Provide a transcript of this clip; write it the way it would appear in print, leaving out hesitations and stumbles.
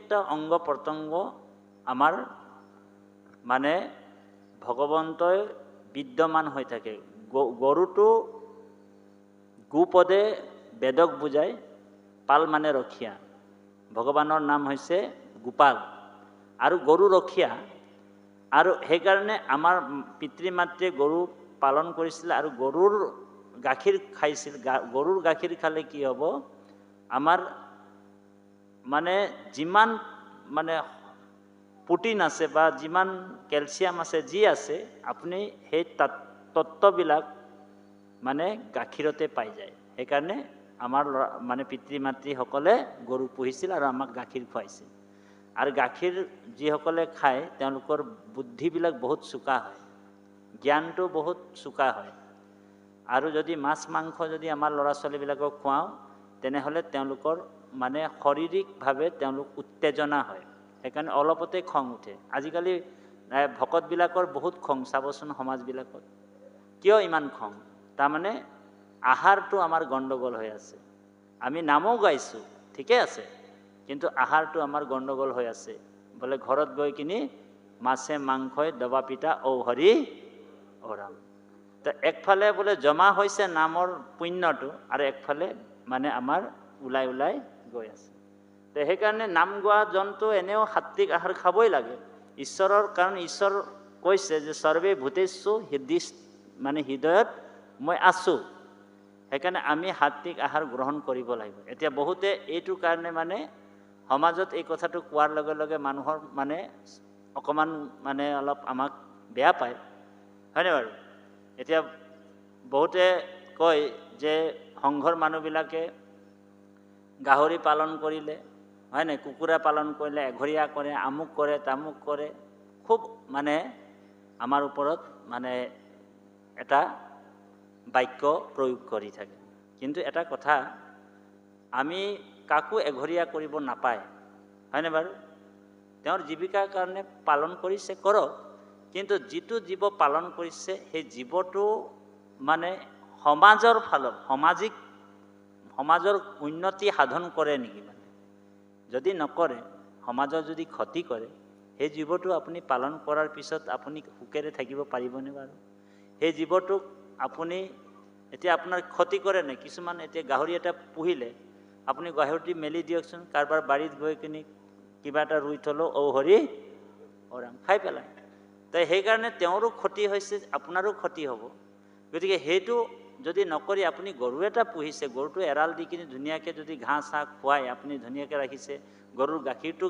প্ৰত্যেকটা অংগ প্ৰত্যংগ আমাৰ মানে ভগৱন্তই বিদ্যমান হৈ থাকে। গৰুটো গোপদে বেদক বুজায়, পাল মানে ৰখীয়া। ভগৱানৰ নাম হৈছে গোপাল আৰু গৰু ৰখীয়া। আৰু সেইকাৰণে আমাৰ পিতৃ মাতৃয়ে গৰু পালন কৰিছিল আৰু গৰুৰ গাখীৰ খাইছিল। গৰুৰ গাখীৰ খালে কি হ'ব, আমাৰ মানে যিমান মানে প্ৰটিন আছে বা যিমান কেলছিয়াম আছে, যি আছে আপুনি সেই তত্ত্ববিলাক মানে গাখীৰতে পাই যায়। সেইকাৰণে আমাৰ মানে পিতৃ মাতৃসকলে গৰু পুহিছিল আৰু আমাক গাখীৰ খুৱাইছিল। আৰু গাখীৰ যিসকলে খায় তেওঁলোকৰ বুদ্ধিবিলাক বহুত চোকা হয়, জ্ঞানটো বহুত চোকা হয়। আৰু যদি মাছ মাংস যদি আমাৰ ল'ৰা ছোৱালীবিলাকক খুৱাওঁ তেনেহ'লে তেওঁলোকৰ মানে শাৰীৰিকভাৱে তেওঁলোক উত্তেজনা হয়। সেইকাৰণে অলপতে খং উঠে। আজিকালি ভকতবিলাকৰ বহুত খং, চাবচোন সমাজবিলাকত। কিয় ইমান খং? তাৰমানে আহাৰটো আমাৰ গণ্ডগোল হৈ আছে। আমি নামো গাইছোঁ, ঠিকে আছে, কিন্তু আহাৰটো আমাৰ গণ্ডগোল হৈ আছে। বোলে ঘৰত গৈ কিনি মাছে মাংসই দবা পিটা ঔ হৰি ঔ ৰাম। তো একফালে বোলে জমা হৈছে নামৰ পুণ্যটো আৰু একফালে মানে আমাৰ ওলাই ওলাই গৈ আছে। তো সেইকাৰণে নাম গোৱা জন্তু এনেও সাত্বিক আহাৰ খাবই লাগে ঈশ্বৰৰ, কাৰণ ঈশ্বৰ কৈছে যে সৰ্বে ভূতেষু মানে হৃদয়ত মই আছোঁ। সেইকাৰণে আমি সাত্বিক আহাৰ গ্ৰহণ কৰিব লাগিব। এতিয়া বহুতে এইটো কাৰণে মানে সমাজত এই কথাটো কোৱাৰ লগে লগে মানুহৰ মানে অকণমান মানে অলপ আমাক বেয়া পায়, হয়নে বাৰু? এতিয়া বহুতে কয় যে সংঘৰ মানুহবিলাকে গাহৰি পালন কৰিলে, হয় নাই, কুকুৰা পালন কৰিলে এঘৰীয়া কৰে, আমুক কৰে তামুক কৰে, খুব মানে আমাৰ ওপৰত মানে এটা বাক্য প্ৰয়োগ কৰি থাকে। কিন্তু এটা কথা, আমি কাকো এঘৰীয়া কৰিব নাপায়, হয়নে বাৰু? তেওঁৰ জীৱিকাৰ কাৰণে পালন কৰিছে, কৰক, কিন্তু যিটো জীৱ পালন কৰিছে সেই জীৱটো মানে সমাজৰ ফালৰ সমাজৰ উন্নতি সাধন কৰে নেকি? মানে যদি নকৰে, সমাজৰ যদি ক্ষতি কৰে, সেই জীৱটো আপুনি পালন কৰাৰ পিছত আপুনি সুখেৰে থাকিব পাৰিবনে বাৰু? সেই জীৱটোক আপুনি এতিয়া আপোনাৰ ক্ষতি কৰে নাই? কিছুমান এতিয়া গাহৰি এটা পুহিলে আপুনি গাহৰিটো মেলি দিয়কচোন, কাৰোবাৰ বাৰীত গৈ কিনি কিবা এটা ৰুই থ'লেও ঔ হৰি ঔ ৰাম খাই পেলায়। তো সেইকাৰণে তেওঁৰো ক্ষতি হৈছে, আপোনাৰো ক্ষতি হ'ব। গতিকে সেইটো যদি নকৰি আপুনি গৰু এটা পুহিছে, গৰুটো এৰাল দি কিনি ধুনীয়াকৈ যদি ঘাঁহ চাহ খুৱাই আপুনি ধুনীয়াকৈ ৰাখিছে, গৰুৰ গাখীৰটো